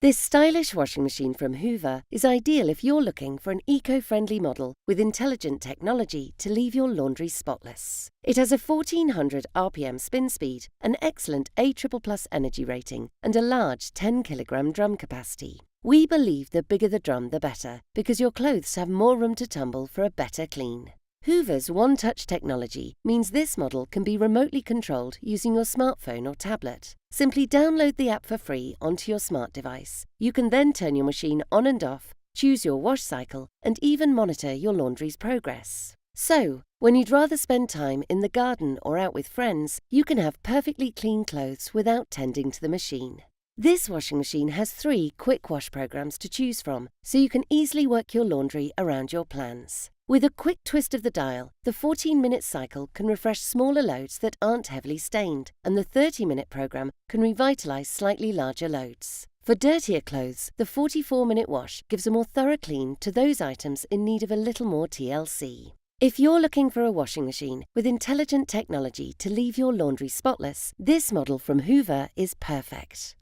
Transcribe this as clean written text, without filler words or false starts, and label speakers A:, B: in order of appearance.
A: This stylish washing machine from Hoover is ideal if you're looking for an eco-friendly model with intelligent technology to leave your laundry spotless. It has a 1400 RPM spin speed, an excellent A++ energy rating, and a large 10-kilogram drum capacity. We believe the bigger the drum, the better, because your clothes have more room to tumble for a better clean. Hoover's one-touch technology means this model can be remotely controlled using your smartphone or tablet. Simply download the app for free onto your smart device. You can then turn your machine on and off, choose your wash cycle, and even monitor your laundry's progress. So, when you'd rather spend time in the garden or out with friends, you can have perfectly clean clothes without tending to the machine. This washing machine has 3 quick wash programs to choose from, so you can easily work your laundry around your plans. With a quick twist of the dial, the 14-minute cycle can refresh smaller loads that aren't heavily stained, and the 30-minute program can revitalize slightly larger loads. For dirtier clothes, the 44-minute wash gives a more thorough clean to those items in need of a little more TLC. If you're looking for a washing machine with intelligent technology to leave your laundry spotless, this model from Hoover is perfect.